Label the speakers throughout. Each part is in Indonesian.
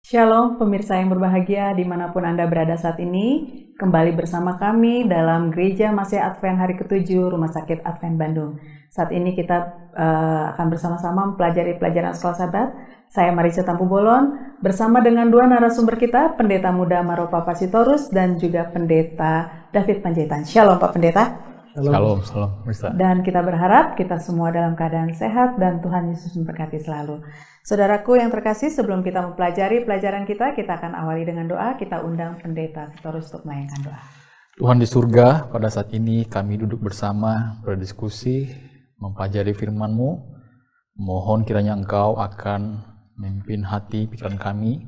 Speaker 1: Shalom pemirsa yang berbahagia dimanapun Anda berada saat ini. Kembali bersama kami dalam Gereja Masih Advent Hari ke-7 Rumah Sakit Advent Bandung. Saat ini kita akan bersama-sama mempelajari pelajaran Sekolah Sabat. Saya Marisa Tampu Bolon bersama dengan dua narasumber kita, Pendeta Muda Maropa Pasitorus dan juga Pendeta David Panjaitan. Shalom Pak Pendeta.
Speaker 2: Shalom, Marisa.
Speaker 1: Dan kita berharap kita semua dalam keadaan sehat dan Tuhan Yesus memberkati selalu. Saudaraku yang terkasih, sebelum kita mempelajari pelajaran kita akan awali dengan doa. Kita undang Pendeta Pasitorus untuk melayangkan doa.
Speaker 2: Tuhan di surga, pada saat ini kami duduk bersama, berdiskusi, mempelajari firman-Mu. Mohon kiranya Engkau akan memimpin hati, pikiran kami,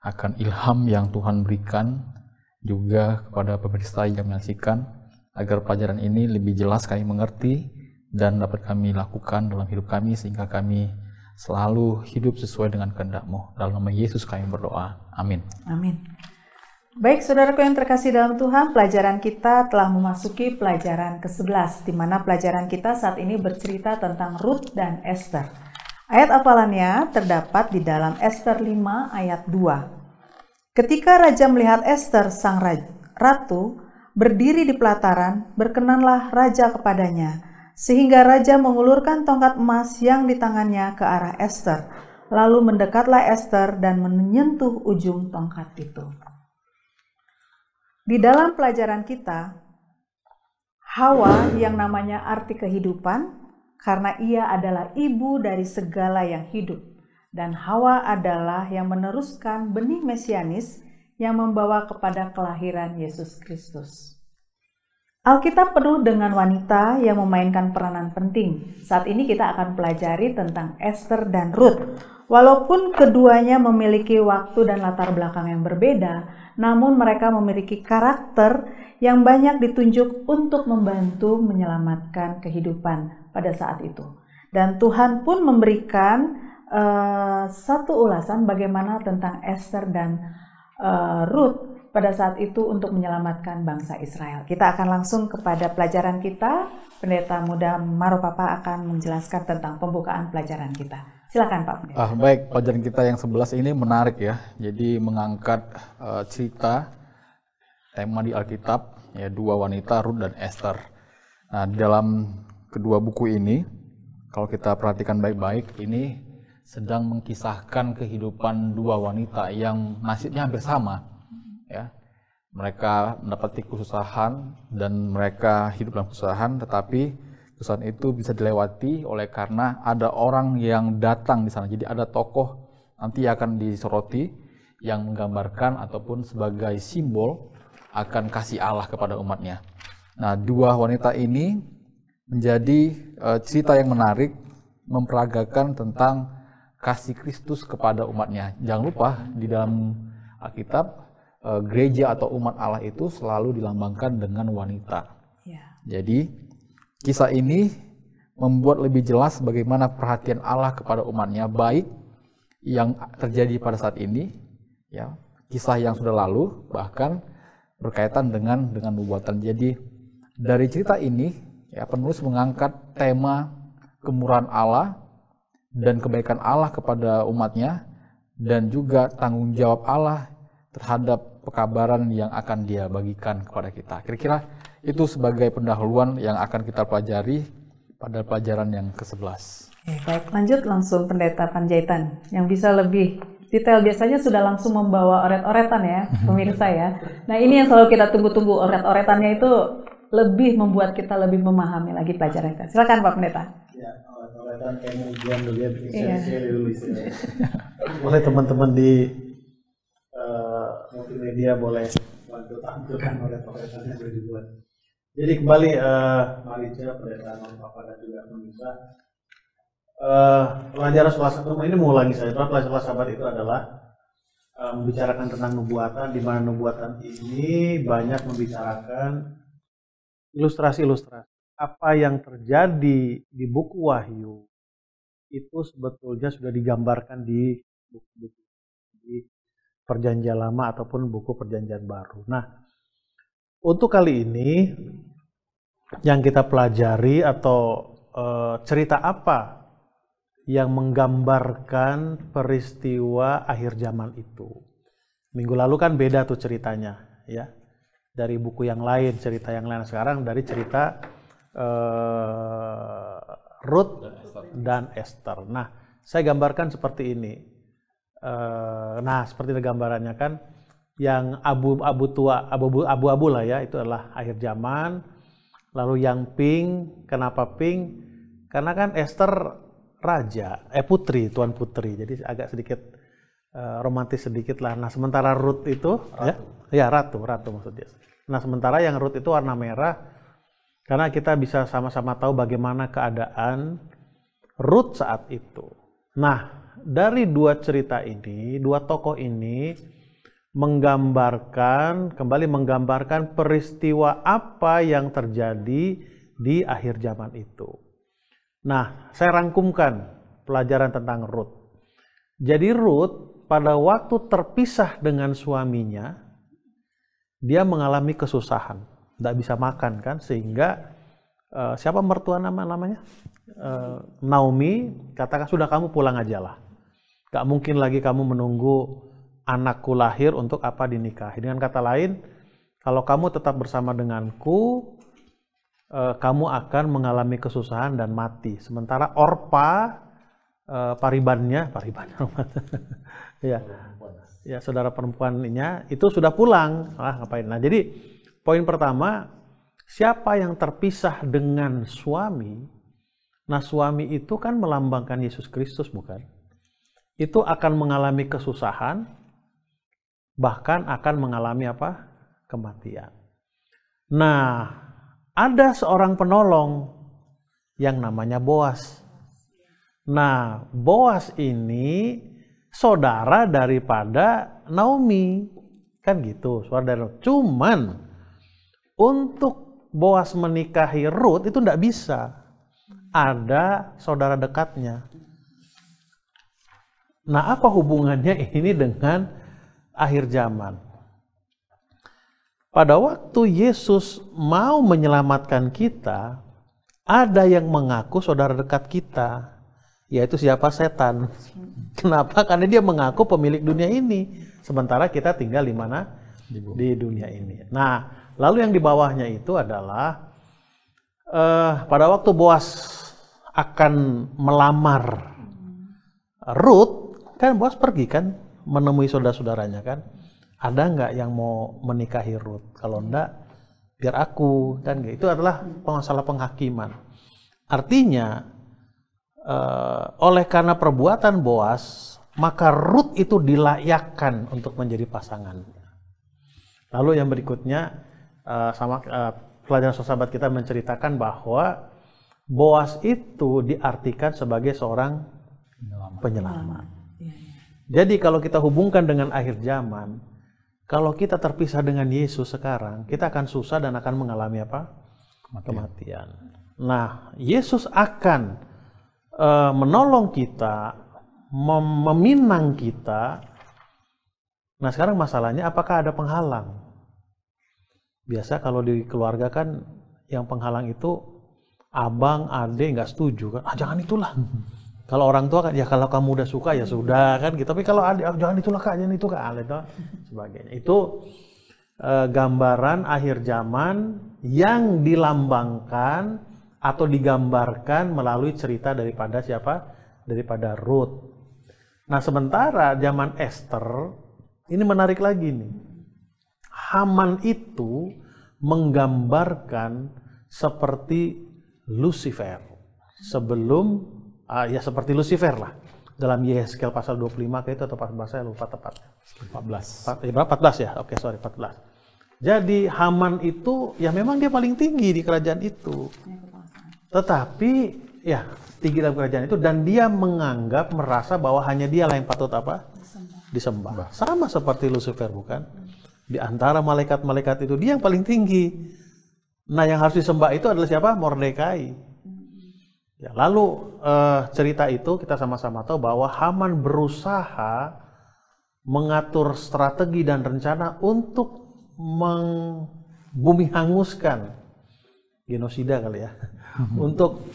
Speaker 2: akan ilham yang Tuhan berikan, juga kepada pemirsa yang menyaksikan, agar pelajaran ini lebih jelas kami mengerti, dan dapat kami lakukan dalam hidup kami, sehingga kami selalu hidup sesuai dengan kehendak-Mu. Dalam nama Yesus kami berdoa. Amin.
Speaker 1: Amin. Baik, saudaraku yang terkasih dalam Tuhan, pelajaran kita telah memasuki pelajaran ke-11, di mana pelajaran kita saat ini bercerita tentang Ruth dan Esther. Ayat hafalannya terdapat di dalam Esther 5 ayat 2. Ketika raja melihat Esther, sang ratu, berdiri di pelataran, berkenanlah raja kepadanya, sehingga raja mengulurkan tongkat emas yang di tangannya ke arah Esther. Lalu mendekatlah Esther dan menyentuh ujung tongkat itu. Di dalam pelajaran kita, Hawa yang namanya arti kehidupan, karena ia adalah ibu dari segala yang hidup. Dan Hawa adalah yang meneruskan benih mesianis yang membawa kepada kelahiran Yesus Kristus. Alkitab penuh dengan wanita yang memainkan peranan penting. Saat ini kita akan pelajari tentang Esther dan Ruth. Walaupun keduanya memiliki waktu dan latar belakang yang berbeda, namun mereka memiliki karakter yang banyak ditunjuk untuk membantu menyelamatkan kehidupan pada saat itu. Dan Tuhan pun memberikan satu ulasan bagaimana tentang Esther dan Ruth pada saat itu untuk menyelamatkan bangsa Israel. Kita akan langsung kepada pelajaran kita. Pendeta Muda Maropapa akan menjelaskan tentang pembukaan pelajaran kita. Silakan Pak Pendeta.
Speaker 2: Baik, pelajaran kita yang 11 ini menarik ya. Jadi mengangkat cerita, tema di Alkitab, ya, dua wanita, Ruth dan Esther. Nah, dalam kedua buku ini, kalau kita perhatikan baik-baik, ini sedang mengkisahkan kehidupan dua wanita yang nasibnya hampir sama. Ya, mereka mendapati kesusahan dan mereka hidup dalam kesusahan, tetapi kesusahan itu bisa dilewati oleh karena ada orang yang datang di sana. Jadi ada tokoh nanti akan disoroti yang menggambarkan ataupun sebagai simbol akan kasih Allah kepada umatnya. Nah, dua wanita ini menjadi cerita yang menarik, memperagakan tentang kasih Kristus kepada umatnya. Jangan lupa di dalam Alkitab, gereja atau umat Allah itu selalu dilambangkan dengan wanita.
Speaker 1: Ya.
Speaker 2: Jadi kisah ini membuat lebih jelas bagaimana perhatian Allah kepada umatnya, baik yang terjadi pada saat ini, ya, kisah yang sudah lalu, bahkan berkaitan dengan nubuatan. Jadi dari cerita ini, ya, penulis mengangkat tema kemurahan Allah dan kebaikan Allah kepada umatnya, dan juga tanggung jawab Allah terhadap pekabaran yang akan Dia bagikan kepada kita. Kira-kira itu sebagai pendahuluan yang akan kita pelajari pada pelajaran yang ke-11.
Speaker 1: Baik, lanjut langsung Pendeta Panjaitan yang bisa lebih detail. Biasanya sudah langsung membawa oret-oretan ya, pemirsa ya. Nah, ini yang selalu kita tunggu-tunggu, oret-oretannya itu lebih membuat kita lebih memahami lagi pelajaran kita. Silakan Pak Pendeta.
Speaker 3: Ya, oret-oretan kayaknya ujian dulu ya, bikin seri dulu istilahnya. Boleh teman-teman di multimedia boleh bantu tampilkan oret-oretannya sudah dibuat. Jadi kembali Marica, Pendeta Maropapa dan juga pemirsa, pelajaran Sekolah Sabat ini mengulangi saja. Pelajaran Sekolah Sabat itu adalah membicarakan tentang nubuatan, di mana nubuatan ini banyak membicarakan ilustrasi-ilustrasi apa yang terjadi di buku Wahyu itu sebetulnya sudah digambarkan di buku-buku di Perjanjian Lama ataupun buku Perjanjian Baru. Nah, untuk kali ini yang kita pelajari atau cerita apa yang menggambarkan peristiwa akhir zaman itu. Minggu lalu kan beda tuh ceritanya, ya. Dari buku yang lain, cerita yang lain. Sekarang dari cerita Ruth dan Esther. Nah, saya gambarkan seperti ini. Nah, seperti gambarannya kan, yang abu-abu lah ya, itu adalah akhir zaman. Lalu yang pink, kenapa pink? Karena kan Esther raja, putri, tuan putri, jadi agak sedikit romantis sedikit lah. Nah, sementara Ruth itu, ratu maksudnya. Nah, sementara yang Ruth itu warna merah, karena kita bisa sama-sama tahu bagaimana keadaan Ruth saat itu. Nah, dari dua cerita ini, dua tokoh ini kembali menggambarkan peristiwa apa yang terjadi di akhir zaman itu. Nah, saya rangkumkan pelajaran tentang Ruth. Jadi Ruth pada waktu terpisah dengan suaminya, dia mengalami kesusahan, tidak bisa makan kan, sehingga siapa mertua namanya? Naomi katakan, sudah kamu pulang aja lah. Gak mungkin lagi kamu menunggu anakku lahir untuk apa dinikahi. Dengan kata lain, kalau kamu tetap bersama denganku, kamu akan mengalami kesusahan dan mati. Sementara Orpa, paribannya ya saudara perempuannya itu sudah pulang. Ngapain? Nah, jadi poin pertama, siapa yang terpisah dengan suami? Nah, suami itu kan melambangkan Yesus Kristus, bukan? Itu akan mengalami kesusahan, bahkan akan mengalami apa? Kematian. Nah, ada seorang penolong yang namanya Boas. Nah, Boas ini saudara daripada Naomi. Kan gitu, saudara. Cuman untuk Boas menikahi Ruth itu tidak bisa. Ada saudara dekatnya. Nah, apa hubungannya ini dengan akhir zaman? Pada waktu Yesus mau menyelamatkan kita, ada yang mengaku saudara dekat kita, yaitu siapa? Setan. Kenapa? Karena dia mengaku pemilik dunia ini, sementara kita tinggal di mana? Di dunia ini. Nah, lalu yang di bawahnya itu adalah pada waktu Boas akan melamar Ruth, kan Boas pergi kan menemui saudara-saudaranya kan. Ada nggak yang mau menikahi Ruth? Kalau enggak, biar aku. Dan itu adalah masalah penghakiman. Artinya, oleh karena perbuatan Boas, maka Ruth itu dilayakkan untuk menjadi pasangan. Lalu yang berikutnya, pelajaran sahabat kita menceritakan bahwa Boas itu diartikan sebagai seorang penyelamat. Jadi kalau kita hubungkan dengan akhir zaman, kalau kita terpisah dengan Yesus sekarang, kita akan susah dan akan mengalami apa? Kematian. Nah, Yesus akan menolong kita, meminang kita. Nah, sekarang masalahnya apakah ada penghalang? Biasa kalau di keluarga kan yang penghalang itu abang, adik nggak setuju kan? Jangan itulah. Kalau orang tua kan, ya kalau kamu udah suka ya sudah kan gitu. Tapi kalau adik, jangan itulah kak, jangan itu kak, itu sebagainya. Itu gambaran akhir zaman yang dilambangkan atau digambarkan melalui cerita daripada siapa? Daripada Ruth. Nah, sementara zaman Esther, ini menarik lagi nih. Haman itu menggambarkan seperti Lucifer sebelum ya seperti Lucifer lah dalam Yehezkiel pasal 25 kayak itu, atau pasal saya lupa tepat 14 ya, oke sorry 14. Jadi Haman itu ya memang dia paling tinggi di kerajaan itu, tetapi ya tinggi dalam kerajaan itu, dan dia menganggap merasa bahwa hanya dialah yang patut apa? Disembah. Sama seperti Lucifer, bukan? Di antara malaikat-malaikat itu dia yang paling tinggi. Nah, yang harus disembah itu adalah siapa? Mordekai. Ya, lalu cerita itu kita sama-sama tahu bahwa Haman berusaha mengatur strategi dan rencana untuk bumi hanguskan, genosida kali ya, untuk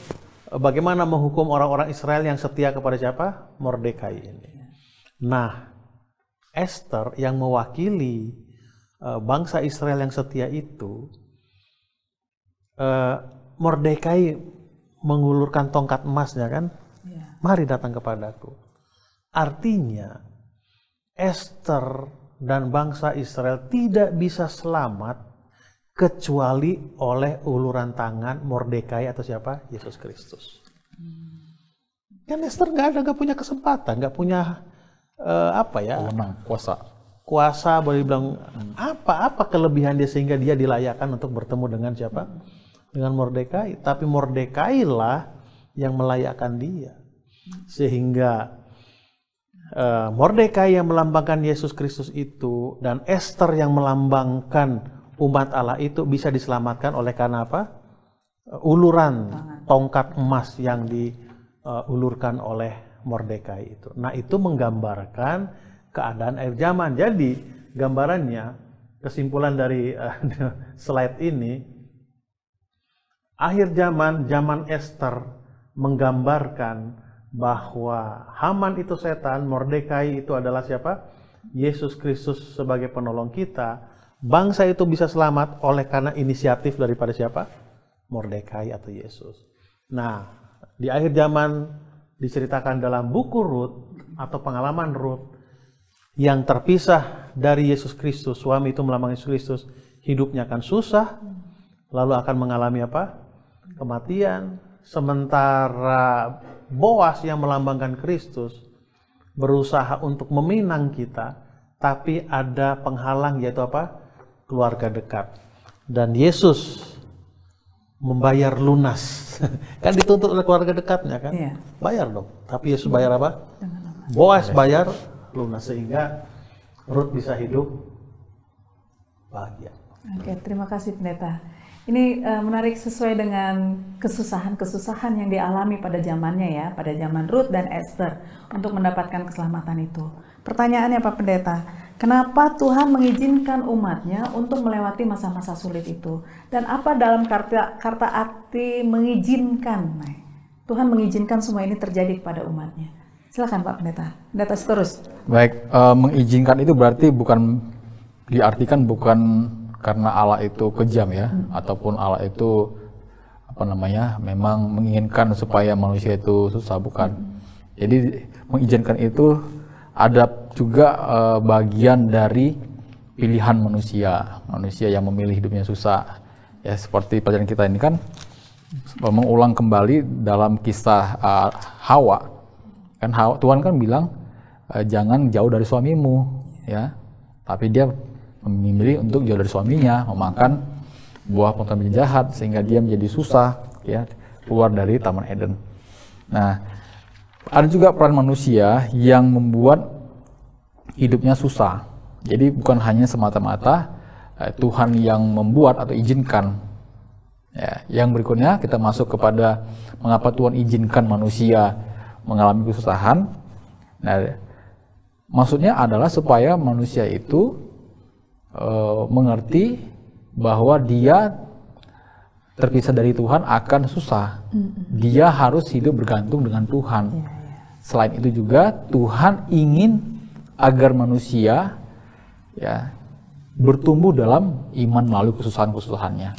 Speaker 3: bagaimana menghukum orang-orang Israel yang setia kepada siapa? Mordekai ini. Nah, Esther yang mewakili bangsa Israel yang setia itu, Mordekai mengulurkan tongkat emasnya kan, mari datang kepadaku. Artinya Esther dan bangsa Israel tidak bisa selamat kecuali oleh uluran tangan Mordekai atau siapa? Yesus Kristus. Kan Esther nggak punya kesempatan, nggak punya
Speaker 2: Wewenang,
Speaker 3: kuasa, boleh bilang apa kelebihan dia sehingga dia dilayakkan untuk bertemu dengan siapa? Dengan Mordekai. Tapi Mordekai lah yang melayakkan dia, sehingga Mordekai yang melambangkan Yesus Kristus itu dan Esther yang melambangkan umat Allah itu bisa diselamatkan oleh karena apa? Uluran tongkat emas yang diulurkan oleh Mordekai itu. Nah, itu menggambarkan keadaan akhir zaman. Jadi gambarannya, kesimpulan dari slide ini, akhir zaman, zaman Esther menggambarkan bahwa Haman itu setan, Mordekai itu adalah siapa? Yesus Kristus sebagai penolong kita. Bangsa itu bisa selamat oleh karena inisiatif daripada siapa? Mordekai atau Yesus. Nah, di akhir zaman diceritakan dalam buku Rut atau pengalaman Rut yang terpisah dari Yesus Kristus. Suami itu melambangkan Yesus Kristus, hidupnya akan susah, lalu akan mengalami apa? Kematian. Sementara Boas yang melambangkan Kristus berusaha untuk meminang kita, tapi ada penghalang, yaitu apa? Keluarga dekat. Dan Yesus membayar lunas. Kan dituntut oleh keluarga dekatnya kan? Iya. Bayar dong. Tapi Yesus bayar apa? Boas bayar lunas, sehingga Rut bisa hidup bahagia.
Speaker 1: Oke, terima kasih Pendeta. Ini menarik sesuai dengan kesusahan-kesusahan yang dialami pada zamannya ya, pada zaman Rut dan Esther untuk mendapatkan keselamatan itu. Pertanyaannya Pak Pendeta, kenapa Tuhan mengizinkan umatnya untuk melewati masa-masa sulit itu? Dan apa dalam kata arti mengizinkan? Nah, Tuhan mengizinkan semua ini terjadi kepada umatnya. Silakan Pak Pendeta. Pendeta terus.
Speaker 2: Baik, mengizinkan itu berarti diartikan bukan karena Allah itu kejam ya, ataupun Allah itu memang menginginkan supaya manusia itu susah, bukan. Jadi mengizinkan itu ada juga bagian dari pilihan manusia yang memilih hidupnya susah. Ya, seperti pelajaran kita ini kan mengulang kembali dalam kisah Hawa. Kan Tuhan kan bilang jangan jauh dari suamimu, ya. Tapi dia memilih untuk jauh dari suaminya, memakan buah pohon jahat sehingga dia menjadi susah, ya, keluar dari Taman Eden. Nah, ada juga peran manusia yang membuat hidupnya susah. Jadi bukan hanya semata-mata Tuhan yang membuat atau izinkan. Ya, yang berikutnya kita masuk kepada mengapa Tuhan izinkan manusia mengalami kesusahan. Nah, maksudnya adalah supaya manusia itu mengerti bahwa dia terpisah dari Tuhan akan susah. Dia harus hidup bergantung dengan Tuhan. Selain itu juga Tuhan ingin agar manusia ya bertumbuh dalam iman melalui kesusahan-kesusahannya.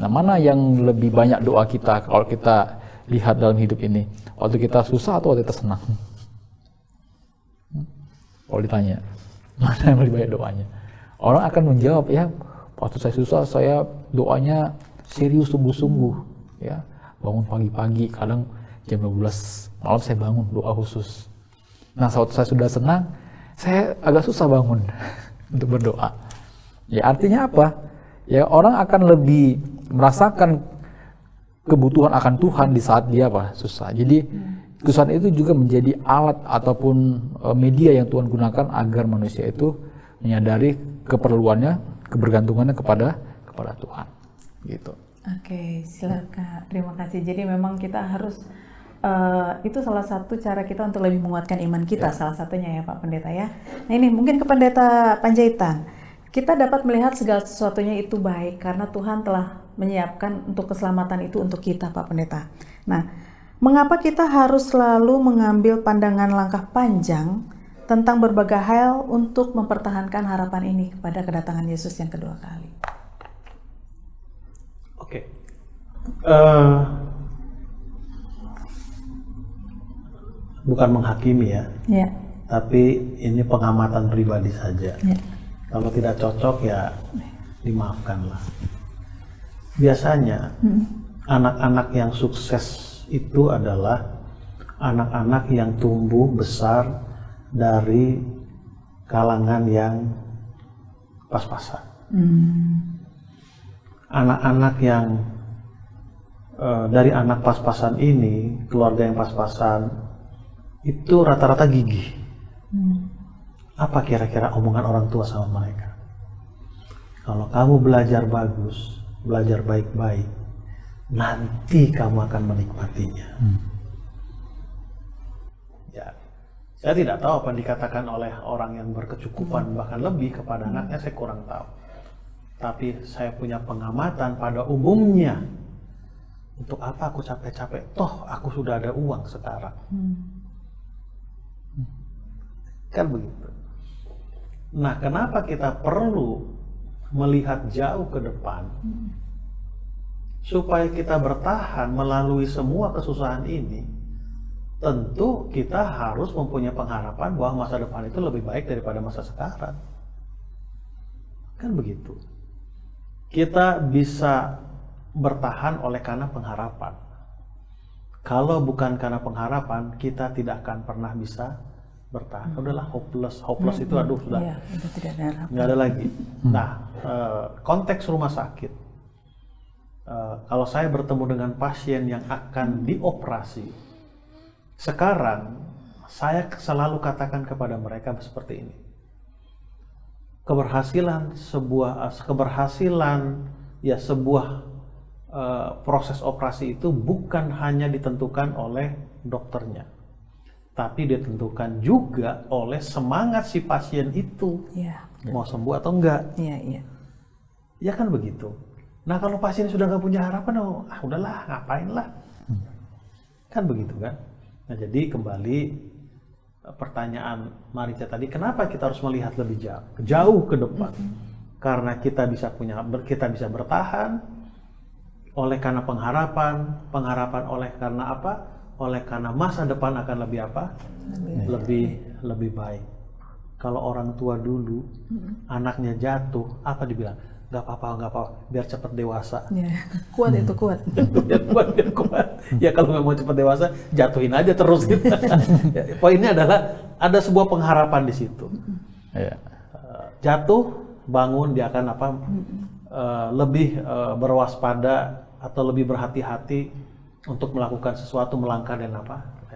Speaker 2: Nah, mana yang lebih banyak doa kita kalau kita lihat dalam hidup ini? Waktu kita susah atau waktu kita senang? Kalau ditanya, mana yang lebih banyak doanya? Orang akan menjawab, ya, waktu saya susah, saya doanya serius, sungguh-sungguh. Ya, bangun pagi-pagi, kadang jam 12 malam saya bangun, doa khusus. Nah, saat saya sudah senang, saya agak susah bangun untuk berdoa. Ya, artinya apa? Ya, orang akan lebih merasakan kebutuhan akan Tuhan di saat dia susah. Jadi kesusahan itu juga menjadi alat ataupun media yang Tuhan gunakan agar manusia itu menyadari keperluannya, kebergantungannya kepada Tuhan. Gitu.
Speaker 1: Oke, silakan. Terima kasih. Jadi memang kita harus itu salah satu cara kita untuk lebih menguatkan iman kita, salah satunya ya Pak Pendeta ya. Nah, ini mungkin ke Pendeta Panjaitan. Kita dapat melihat segala sesuatunya itu baik karena Tuhan telah menyiapkan untuk keselamatan itu untuk kita, Pak Pendeta. Nah, Mengapa kita harus selalu mengambil pandangan langkah panjang tentang berbagai hal untuk mempertahankan harapan ini kepada kedatangan Yesus yang kedua kali?
Speaker 3: Oke. Bukan menghakimi ya.
Speaker 1: Ya.
Speaker 3: Tapi ini pengamatan pribadi saja.
Speaker 1: Ya.
Speaker 3: Kalau tidak cocok ya dimaafkanlah. Biasanya anak-anak yang sukses itu adalah anak-anak yang tumbuh besar dari kalangan yang pas-pasan. Anak-anak yang dari anak pas-pasan ini, keluarga yang pas-pasan, itu rata-rata gigih. Apa kira-kira omongan orang tua sama mereka? Kalau kamu belajar bagus, belajar baik-baik, nanti kamu akan menikmatinya. Ya, saya tidak tahu apa yang dikatakan oleh orang yang berkecukupan, bahkan lebih kepada anaknya, saya kurang tahu. Tapi saya punya pengamatan pada umumnya. Untuk apa aku capek-capek? Toh aku sudah ada uang sekarang. Kan begitu. Nah, kenapa kita perlu melihat jauh ke depan? Supaya kita bertahan melalui semua kesusahan ini, tentu kita harus mempunyai pengharapan bahwa masa depan itu lebih baik daripada masa sekarang. Kan begitu. Kita bisa bertahan oleh karena pengharapan. Kalau bukan karena pengharapan, kita tidak akan pernah bisa bertahan. Udahlah, hopeless itu aduh sudah.
Speaker 1: Iya, udah tidak ada harapan.
Speaker 3: Nggak ada lagi. Nah, konteks rumah sakit. Kalau saya bertemu dengan pasien yang akan dioperasi, sekarang saya selalu katakan kepada mereka seperti ini. Keberhasilan sebuah proses operasi itu bukan hanya ditentukan oleh dokternya, tapi ditentukan juga oleh semangat si pasien itu, mau sembuh atau enggak. Ya kan begitu. Nah, kalau pasien sudah nggak punya harapan, udahlah, ngapain lah. Kan begitu kan. Nah, jadi kembali pertanyaan Marica tadi, kenapa kita harus melihat lebih jauh ke depan? Karena kita bisa bertahan oleh karena pengharapan oleh karena apa? Oleh karena masa depan akan lebih apa? Lebih baik. Kalau orang tua dulu anaknya jatuh, apa dibilang? Gak apa-apa, biar cepat dewasa.
Speaker 1: Kuat itu kuat.
Speaker 3: biar kuat. Ya kalau nggak mau cepat dewasa, jatuhin aja terus gitu. Poinnya adalah ada sebuah pengharapan di situ. Jatuh, bangun, dia akan lebih berwaspada atau lebih berhati-hati untuk melakukan sesuatu, melangkah dan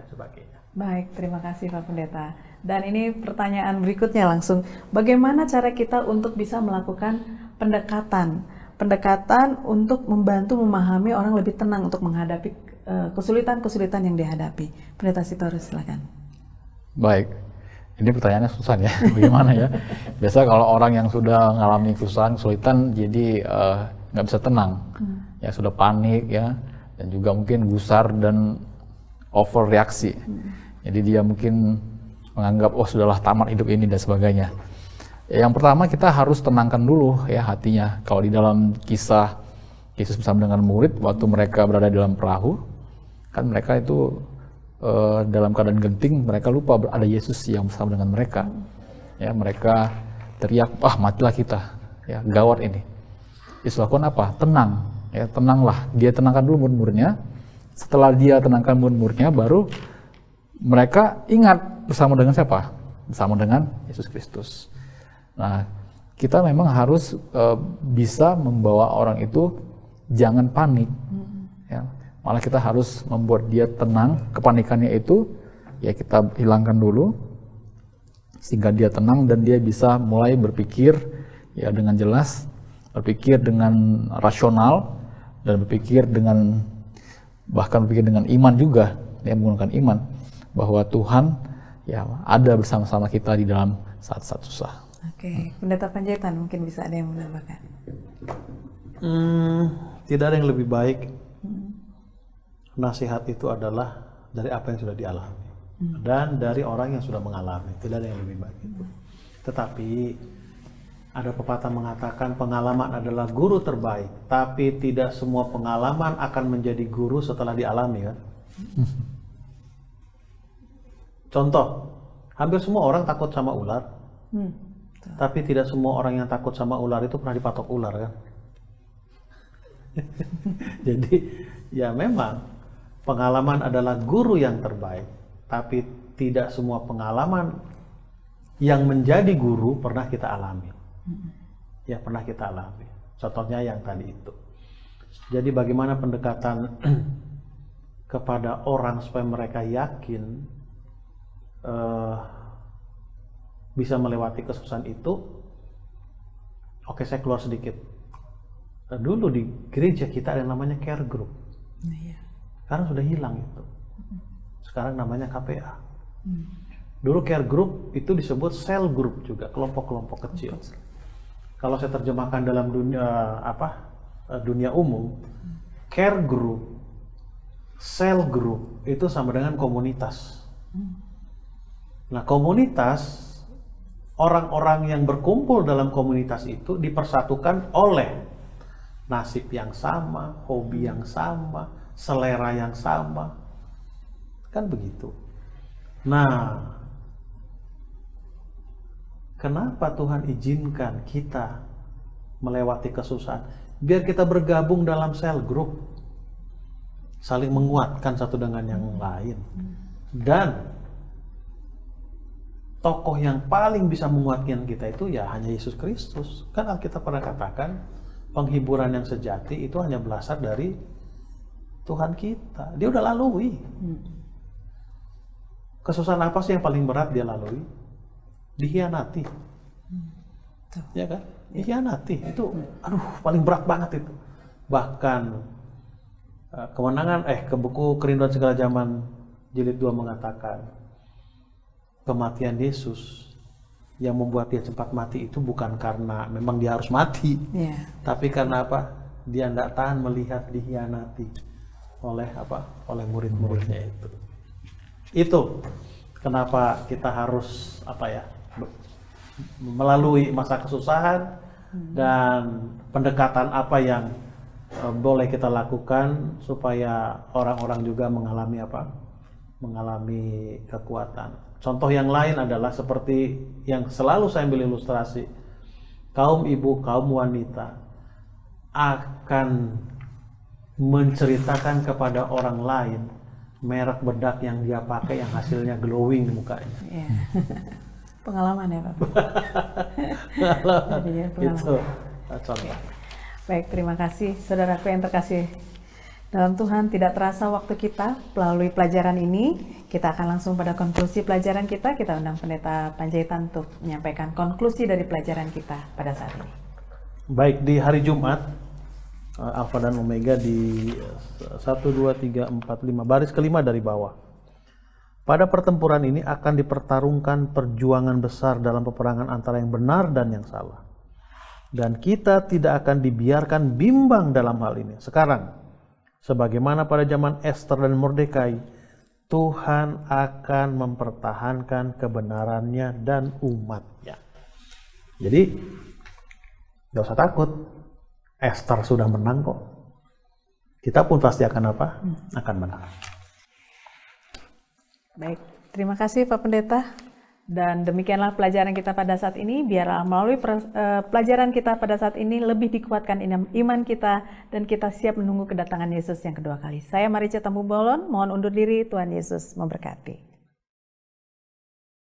Speaker 3: sebagainya.
Speaker 1: Baik, terima kasih Pak Pendeta. Dan ini pertanyaan berikutnya langsung. Bagaimana cara kita untuk bisa melakukan pendekatan untuk membantu memahami orang lebih tenang untuk menghadapi kesulitan-kesulitan yang dihadapi? Pendeta Sitorus, silakan.
Speaker 2: Baik, ini pertanyaannya susah ya. Bagaimana ya? Biasa kalau orang yang sudah mengalami kesulitan, jadi nggak bisa tenang, ya sudah panik ya, dan juga mungkin gusar dan overreaksi. Jadi dia mungkin menganggap sudahlah tamat hidup ini dan sebagainya. Yang pertama kita harus tenangkan dulu ya hatinya. Kalau di dalam kisah Yesus bersama dengan murid waktu mereka berada di dalam perahu, kan mereka itu dalam keadaan genting, mereka lupa ada Yesus yang bersama dengan mereka. Ya, mereka teriak, matilah kita, ya gawat ini. Yesus lakukan apa? Tenang, ya tenanglah. Dia tenangkan dulu murid-muridnya. Setelah dia tenangkan murid-muridnya, baru mereka ingat bersama dengan siapa? Bersama dengan Yesus Kristus. Nah, kita memang harus bisa membawa orang itu jangan panik. Ya. Malah kita harus membuat dia tenang, kepanikannya itu ya kita hilangkan dulu sehingga dia tenang dan dia bisa mulai berpikir ya dengan jelas, berpikir dengan rasional dan berpikir dengan bahkan berpikir dengan iman juga, dia menggunakan iman bahwa Tuhan ya ada bersama-sama kita di dalam saat-saat susah.
Speaker 1: Oke, Pendeta Panjaitan mungkin bisa ada yang menambahkan.
Speaker 3: Tidak ada yang lebih baik. Nasihat itu adalah dari apa yang sudah dialami dan dari orang yang sudah mengalami. Tidak ada yang lebih baik itu. Tetapi ada pepatah mengatakan pengalaman adalah guru terbaik, tapi tidak semua pengalaman akan menjadi guru setelah dialami kan. Contoh, hampir semua orang takut sama ular, tapi tidak semua orang yang takut sama ular itu pernah dipatok ular kan. Jadi ya memang pengalaman adalah guru yang terbaik, tapi tidak semua pengalaman yang menjadi guru pernah kita alami. Ya pernah kita alami. Contohnya yang tadi itu. Jadi bagaimana pendekatan kepada orang supaya mereka yakin bisa melewati kesusahan itu. Oke, saya keluar sedikit. Dulu di gereja kita ada yang namanya care group. Sekarang sudah hilang itu. Sekarang namanya KPA. Dulu care group itu disebut cell group juga, kelompok-kelompok kecil. Kalau saya terjemahkan dalam dunia umum, care group, cell group itu sama dengan komunitas. Nah, komunitas, orang-orang yang berkumpul dalam komunitas itu dipersatukan oleh nasib yang sama, hobi yang sama, selera yang sama. Kan begitu. Nah, kenapa Tuhan izinkan kita melewati kesusahan? Biar kita bergabung dalam cell group, saling menguatkan satu dengan yang lain. Dan tokoh yang paling bisa menguatkan kita itu ya hanya Yesus Kristus. Kan Alkitab pernah katakan, penghiburan yang sejati itu hanya berasal dari Tuhan kita. Dia udah lalui. Kesusahan apa sih yang paling berat dia lalui? Dihianati. Ya kan? Dihianati. Itu aduh paling berat banget itu. Bahkan kemenangan ke buku Kerinduan Segala Zaman jilid 2 mengatakan kematian Yesus yang membuat dia cepat mati itu bukan karena memang dia harus mati. Tapi karena apa? Dia tidak tahan melihat dihianati oleh oleh murid-muridnya itu. Itu kenapa kita harus melalui masa kesusahan dan pendekatan apa yang boleh kita lakukan supaya orang-orang juga mengalami mengalami kekuatan. Contoh yang lain adalah seperti yang selalu saya ambil ilustrasi, kaum ibu, kaum wanita akan menceritakan kepada orang lain merek bedak yang dia pakai yang hasilnya glowing mukanya.
Speaker 1: Pengalaman ya Pak.
Speaker 3: Pengalaman. Itu contoh.
Speaker 1: Baik, terima kasih saudaraku yang terkasih dalam Tuhan. Tidak terasa waktu kita melalui pelajaran ini. Kita akan langsung pada konklusi pelajaran kita. Kita undang Pendeta Panjaitan untuk menyampaikan konklusi dari pelajaran kita pada saat ini. Baik, di hari Jumat Alfa dan Omega di 1, 2, 3, 4, 5 baris kelima dari bawah. Pada pertempuran ini akan dipertarungkan perjuangan besar dalam peperangan antara yang benar dan yang salah. Dan kita tidak akan dibiarkan bimbang dalam hal ini. Sekarang, sebagaimana pada zaman Esther dan Mordekai, Tuhan akan mempertahankan kebenarannya dan umatnya. Jadi, gak usah takut. Esther sudah menang kok. Kita pun pasti akan akan menang. Baik, terima kasih Pak Pendeta. Dan demikianlah pelajaran kita pada saat ini. Biarlah melalui pelajaran kita pada saat ini lebih dikuatkan iman kita dan kita siap menunggu kedatangan Yesus yang kedua kali. Saya Marica Tambu Bolon, mohon undur diri. Tuhan Yesus memberkati.